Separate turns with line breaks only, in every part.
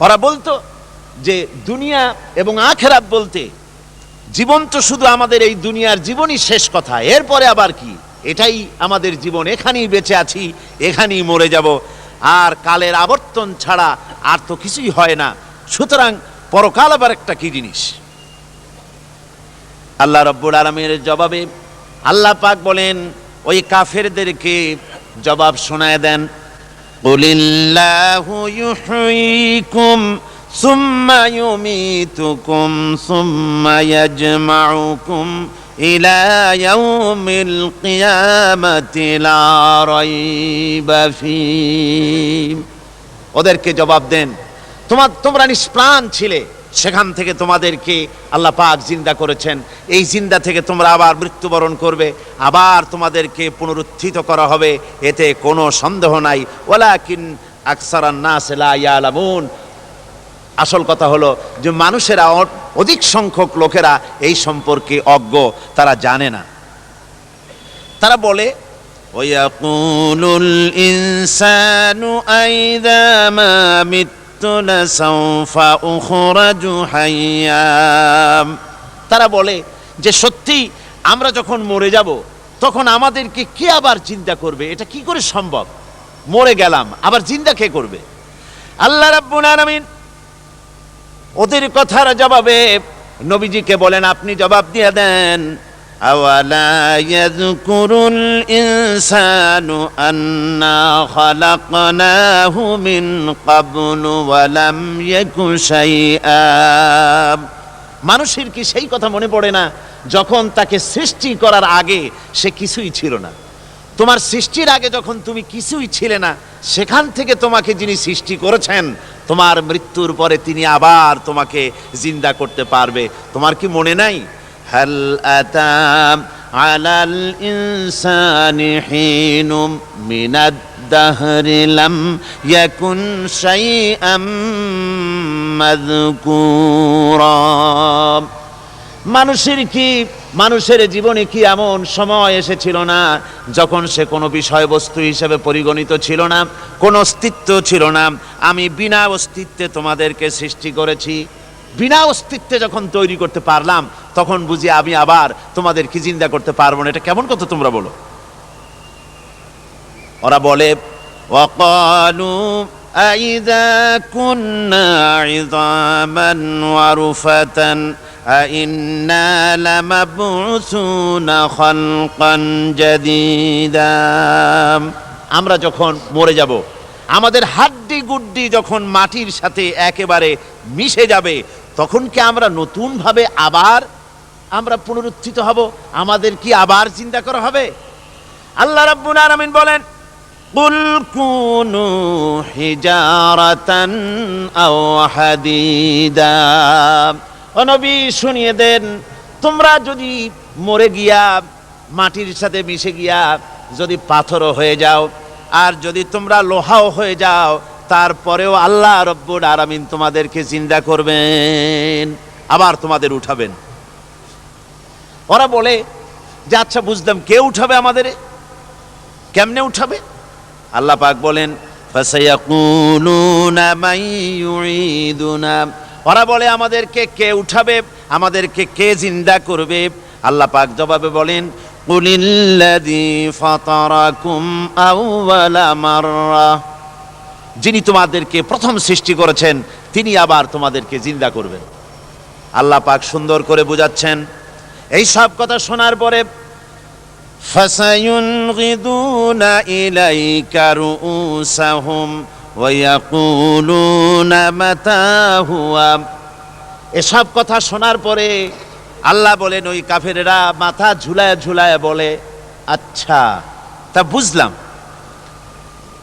ওরা বলতো যে দুনিয়া এবং আখিরাত বলতে জীবন তো শুধু আমাদের এই দুনিয়ার জীবনই শেষ কথা, এরপরে আবার কি, এটাই আমাদের জীবন, এখানেই বেঁচে আছি, এখানেই মরে যাব, আর কালের আবর্তন ছাড়া আর তো কিছুই হয় না, সুতরাং পরকাল আবার একটা কি জিনিস। আল্লাহ রাব্বুল আলামিনের জবাবে আল্লাহ পাক বলেন, ওই কাফেরদেরকে জবাব শোনায় দেন, কুলিল্লাহু ইউহয়িকুম সুম্মা ইউমীতুকুম সুম্মা ইয়াজমাউকুম ইলা ইয়াউমিল কিয়ামাতি লা রাইবা ফীহি। ওদেরকে জবাব দেন, তোমরা নিষ্প্রাণ ছিলে, সেখান থেকে তোমাদেরকে আল্লাহ পাক জিন্দা করেছেন, এই জিন্দা থেকে তোমরা আবার মৃত্যুবরণ করবে, আবার তোমাদেরকে পুনরুত্থিত করা হবে, এতে কোনো সন্দেহ নাই। ওয়ালাকিন আকসারান নাস লা ইয়ালামুন। আসল কথা হলো যে মানুষেরা, অধিক সংখ্যক লোকেরা এই সম্পর্কে অজ্ঞ, তারা জানে না। তারা বলে, ওয়ায়াকুলুল ইনসানু আইযা মা মিততু লাসাউফা উখরাজু হাইয়্যা। তারা বলে যে সত্যি আমরা যখন মরে যাব তখন আমাদেরকে কে আবার চিন্তা করবে, এটা কি করে সম্ভব, মরে গেলাম আবার চিন্তা কে করবে। আল্লাহ রাব্বুল আলামিন ওদের কথার জবাবে নবীজিকে বলেন, আপনি জবাব দিয়ে দেন, আওয়ালা ইয়াযকুরুল ইনসানু আন্না খালাকনাহু মিন ক্বাবলু ওয়া লাম ইয়াকু শাইআ। মানুষের কি সেই কথা মনে পড়ে না যখন তাকে সৃষ্টি করার আগে সে কিছুই ছিল না? তোমার সৃষ্টির আগে যখন তুমি কিছুই ছিলে না, সেখান থেকে তোমাকে যিনি সৃষ্টি করেছেন, তোমার মৃত্যুর পরে তিনি আবার তোমাকে জিন্দা করতে পারবে। তোমার কি মনে নাই, হাল আতা আলাল ইনসানি হিনুম মিনাদ দাহরি লাম ইয়াকুন শাইআম মাযকুরা। মানুষের জীবনে কি এমন সময় এসেছিল না যখন সে কোনো বিষয়বস্তু হিসেবে পরিগণিত ছিল না, কোনো অস্তিত্ব ছিল না? আমি বিনা অস্তিত্বে তোমাদেরকে সৃষ্টি করেছি, বিনা অস্তিত্বে যখন তৈরি করতে পারলাম তখন বুঝি আমি আবার তোমাদেরকে জিন্দা করতে পারবো না? এটা কেমন কথা তোমরা বলো? ওরা বলে, ওয়াকালু আইযা কুন্না ইযামান ওয়া রুফাতান আইন্না লামাবউসুনা খালকান জাদীদা। আমরা যখন মরে যাব, আমাদের হাড্ডি গুড্ডি যখন মাটির সাথে একেবারে মিশে যাবে, তখন কি আমরা নতুন ভাবে আবার আমরা পুনরুত্থিত হব? আমাদের কি আবার চিন্তা করা হবে? আল্লাহ রাব্বুল আলামিন বলেন, কুল কুনু হিজারাতান আও হাদিদা। ও নবী, শুনিয়ে দেন, তোমরা যদি মরে গিয়া মাটির সাথে মিশে গিয়া যদি পাথরও হয়ে যাও, আর যদি তোমরা লোহাও হয়ে যাও, তারপরেও আল্লাহ রব্বুল আলামিন তোমাদেরকে জিন্দা করবেন, আবার তোমাদের উঠাবেন। ওরা বলে যে আচ্ছা বুঝলাম, কে উঠাবে আমাদের, কেমনে উঠাবে? আল্লাহ পাক বলেন, ফাসায়াকুলুনা মান ইউঈদুনা। ওরা বলে আমাদেরকে কে উঠাবে, আমাদেরকে কে জিন্দা করবে? আল্লাহ পাক জবাবে বলেন, কুলিল্লাযী ফাতারাকুম আউওয়ালা মাররা। যিনি তোমাদেরকে প্রথম সৃষ্টি করেছেন তিনি আবার তোমাদেরকে জিন্দা করবেন। আল্লাহ পাক সুন্দর করে বুঝাচ্ছেন। এই সব কথা শোনার পরে ফাসায়ুনগিদুনা ইলাইকা রুউসাহুম ওয়া ইয়াকুলুনা মাতা হুয়া। এসব কথা শোনার পরে আল্লাহ বলেন, ওই কাফেরেরা মাথা ঝুলায় ঝুলায় বলে, আচ্ছা তা বুঝলাম।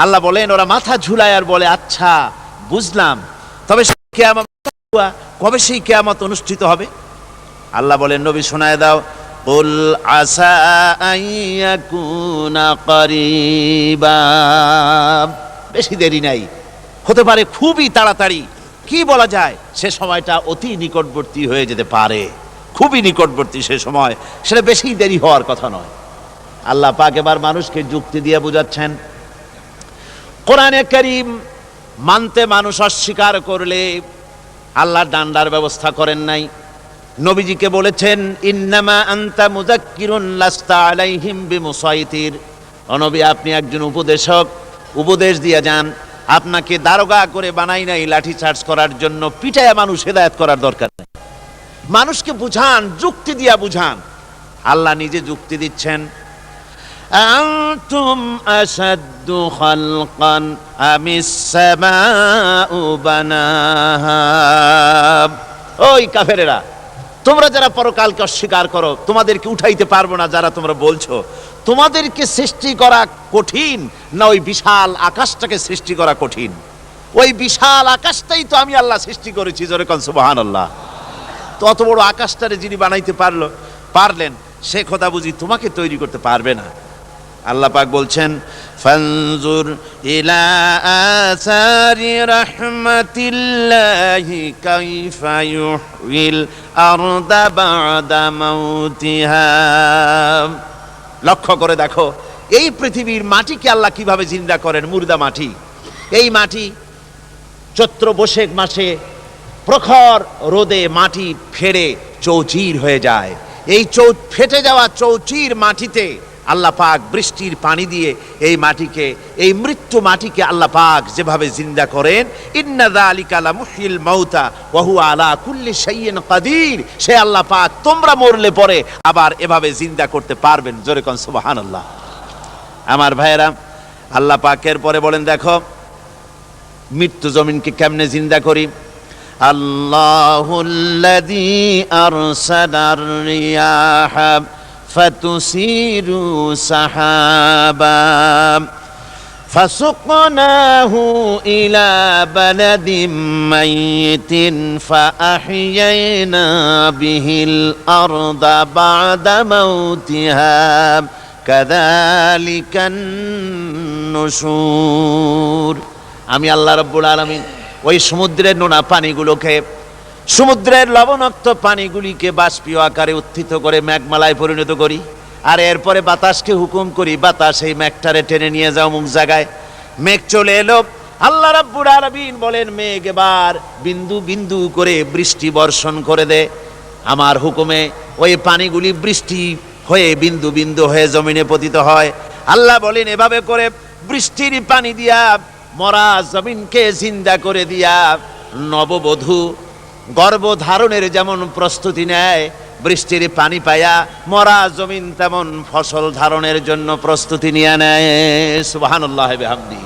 আল্লাহ বলেন, ওরা মাথা ঝুলায় আর বলে, আচ্ছা বুঝলাম, তবে কিয়ামত কবে সেই কিয়ামত অনুষ্ঠিত হবে? আল্লাহ বলেন, নবী শোনায় দাও, কুল আসা আইয়াকুনা করিবা। বেশি দেরি নাই, হতে পারে খুবই তাড়াতাড়ি। কি বলা যায়, সে সময়টা অতি নিকটবর্তী হয়ে যেতে পারে, খুবই নিকটবর্তী সে সময়, সেটা বেশি দেরি হওয়ার কথা নয়। আল্লাহ পাক এবার মানুষকে যুক্তি দিয়ে বুঝাচ্ছেন। কোরআনে কারীম মানতে মানুষ অস্বীকার করলে আল্লাহ ডান্ডার ব্যবস্থা করেন নাই। নবীজিকে বলেছেন, ইন্নামা আনতা মুযাক্কিরুন লাস্তা আলাইহিম বিমুসাইতির। ও নবী, আপনি একজন উপদেশক, উপদেশ দিয়ে যান। আপনাকে দারোগা করে বানাই নাই লাঠি চার্জ করার জন্য, পিটায়া মানুষ হেদায়েত করার দরকার নাই। মানুষকে বুঝান, যুক্তি দিয়া বুঝান। আল্লাহ নিজে যুক্তি দিচ্ছেন, আনতুম আশাদ্দু খালকান আমিস সামাউ বানাহা। ওই কাফেরেরা, তোমরা যারা পরকালকে অস্বীকার করো, তোমাদেরকে উঠাইতে পারবো না যারা তোমরা বলছো, তোমাদেরকে সৃষ্টি করা কঠিন না ওই বিশাল আকাশটাকে সৃষ্টি করা কঠিন? ওই বিশাল আকাশটাই তো আমি আল্লাহ সৃষ্টি করেছি, জোরে কোন সুবহানাল্লাহ। তো অত বড় আকাশটারে যিনি বানাইতে পারলেন, সে কথা বুঝি তোমাকে তৈরি করতে পারবে না? আল্লাহ পাক বলছেন, ফানজুর ইলা আসারি রাহমাতিল্লাহি কাইফা ইউহিল আরদা বা'দা মাউতিহা। লক্ষ্য করে দেখো, এই পৃথিবীর মাটিকে আল্লাহ কিভাবে জিন্দা করেন। মুর্দা মাটি, এই মাটি চৈত্র বৈশাখ মাসে প্রখর রোদে মাটি ফেড়ে চৌচির হয়ে যায়। এই ফেটে যাওয়া চৌচির মাটিতে আল্লাহ পাক বৃষ্টির পানি দিয়ে এই মাটিকে, এই মৃত্যু মাটিকে আল্লাহ পাক যেভাবে জিন্দা করেন, ইন্না যালিকা লামুহয়িল মাউতা ওয়া হুয়া আলা কুল্লি শাইইন কাদির, সে আল্লাহ পাক তোমরা মরলে পরে আবার এভাবে জিন্দা করতে পারবেন। জোরে কোন সুবহানাল্লাহ। আমার ভাইয়েরা, আল্লাহ পাকের পরে বলেন, দেখো মৃত্যু জমিনকে কেমনে জিন্দা করি। আল্লাহুল্লাযী আরসালার রিয়াহা ফাতুসিরু সাহাবা ফাসুকনাহু ইলা বালাদিম মাইয়িতিন ফাআহইয়ানা বিহিল আরদা বা'দা মাউতিহা কাযালিকান নুশুর। আমি আল্লাহ রাব্বুল আলামিন ওই সমুদ্রের নোনা পানিগুলোকে, সমুদ্রের লবণাক্ত পানিগুলিকে বাষ্পীয় আকারে উত্থিত করে মেঘমালায় পরিণত করি, আর এরপরে বাতাসকে হুকুম করি, বাতাস এই মেঘটারে টেনে নিয়ে যাও মুখ জায়গায়। মেঘ চলে এলো। আল্লাহ রাব্বুল আলামিন বলেন, মেঘ এবার বিন্দু বিন্দু করে বৃষ্টি বর্ষণ করে দে। আমার হুকুমে ওই পানিগুলি বৃষ্টি হয়ে বিন্দু বিন্দু হয়ে জমিনে পতিত হয়। আল্লাহ বলেন, এভাবে করে বৃষ্টির পানি দিয়া মরা জমিনকে জিন্দা করে দিয়া নববধূ গর্ভধারণের যেমন প্রস্তুতি নেয়, বৃষ্টির পানি পায়া মরা জমিন তেমন ফসল ধারণের জন্য প্রস্তুতি নিয়ে নেয়। সুবহানাল্লাহ বিহামদি।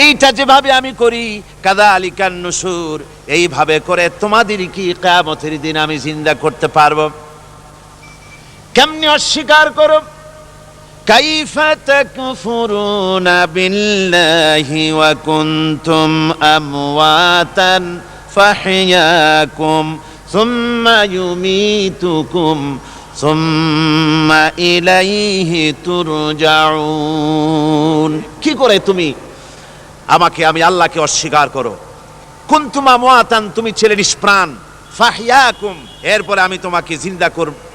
এইটা যেভাবে আমি করি, কাযালিকান নুশুর, এইভাবে করে তোমাদের কি কিয়ামতের দিন আমি জিন্দা করতে পারবো? কেমনে অস্বীকার করো? কাইফা তাকফুরুনা বিল্লাহি ওয়া কুনতুম আমওয়াতান ফাহইয়াকুম সুম্মা ইউমীতুকুম সুম্মা ইলাইহি তুরজাউন। কি করে তুমি আমি আল্লাহকে অস্বীকার করো? কুনতুম আমওয়াতান, তুমি ছিলে নিষ্প্রাণ, ফাহইয়াকুম, এরপরে আমি তোমাকে জিন্দা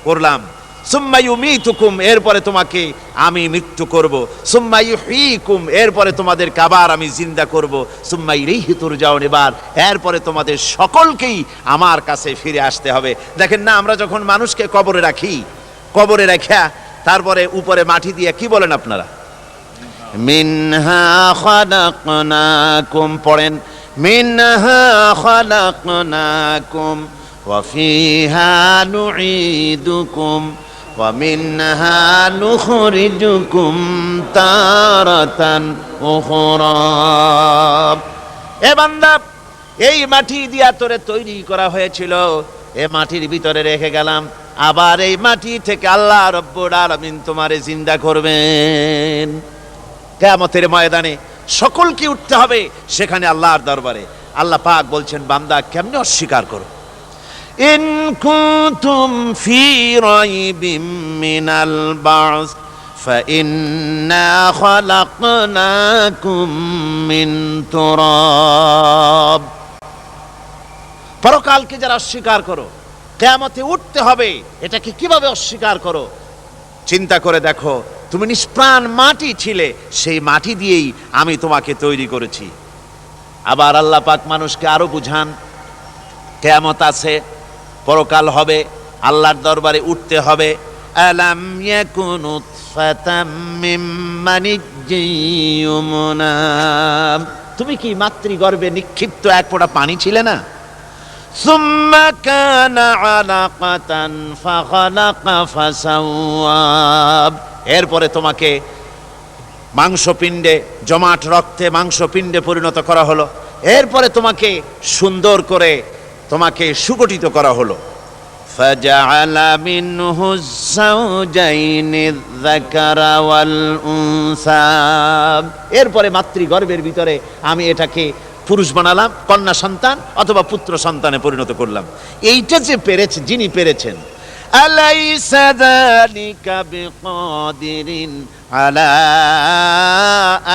করলাম, সুম্মা ইউমীতুকুম, এরপরে তোমাকে আমি মৃত্যু করব, সুম্মা ইউহয়িকুম, এরপরে তোমাদেরকে আবার আমি জিন্দা করব, সুম্মা ইলাইহি তুরজাউন, এবার এরপরে তোমাদের সকলকেই আমার কাছে ফিরে আসতে হবে। দেখেন না, আমরা যখন মানুষকে কবরে রাখি, কবরে রাখা তারপরে উপরে মাটি দিয়ে কি বলেন আপনারা? মিনহা খালাকনাকুম, পড়েন, মিনহা খালাকনাকুম ওয়া ফিহা নুঈদুকুম ওয়া মিনহা নুখরিজুকুম তারাতান উখরা। এ বান্দা, এই মাটি দিয়া তোরে তৈরি করা হয়েছিল, এ মাটির ভিতরে রেখে গেলাম, আবার এই মাটি থেকে আল্লাহ রব্বুল আলামিন তোমারে জিন্দা করবেন। কিয়ামতের ময়দানে সকলকে উঠতে হবে সেখানে আল্লাহর দরবারে। আল্লাহ পাক বলছেন, বান্দা কেমনে অস্বীকার করো? ইন কুনতুম ফি রাইবিম মিনাল বা'স ফাইন্না খালাকনাকুম মিন তুরাব। পরকালকে যারা অস্বীকার করো, কিয়ামতে উঠতে হবে, এটাকে কিভাবে অস্বীকার করো? চিন্তা করে দেখো, তুমি নিষ্প্রাণ মাটি ছিলে, সেই মাটি দিয়েই আমি তোমাকে তৈরি করেছি। আবার আল্লাহ পাক মানুষকে আরো বুঝান, কিয়ামত আছে, পরকাল হবে, আল্লাহর দরবারে উঠতে হবে। আলাম ইয়াকুন উতফাতাম মিন মানিজ্জিন ইউমনা, তুমি কি মাতৃগর্ভে নিক্ষিপ্ত এক ফোঁটা পানি ছিলে না? সুম্মা কানা আলাকাতান ফাখালাকা ফাসাওয়া, এরপরে তোমাকে মাংসপিণ্ডে, জমাট রক্তে মাংসপিণ্ডে পরিণত করা হলো, এরপরে তোমাকে সুন্দর করে তোমাকে সুগঠিত করা হলো। ফাজআলা মিনহু যাওজাইনি যাকারা ওয়াল উনসা, এরপরে মাতৃগর্ভের ভিতরে আমি এটাকে পুরুষ বানালাম, কন্যা সন্তান অথবা পুত্র সন্তানে পরিণত করলাম। এইটা যে পেরেছে, যিনি পেরেছেন, আলাইসা যালিকা বিকাদিরিন আলা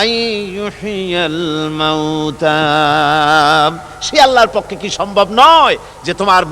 আইয়ুহিয়াল মাউতা, সে আল্লাহর পক্ষে কি সম্ভব নয় যে তোমার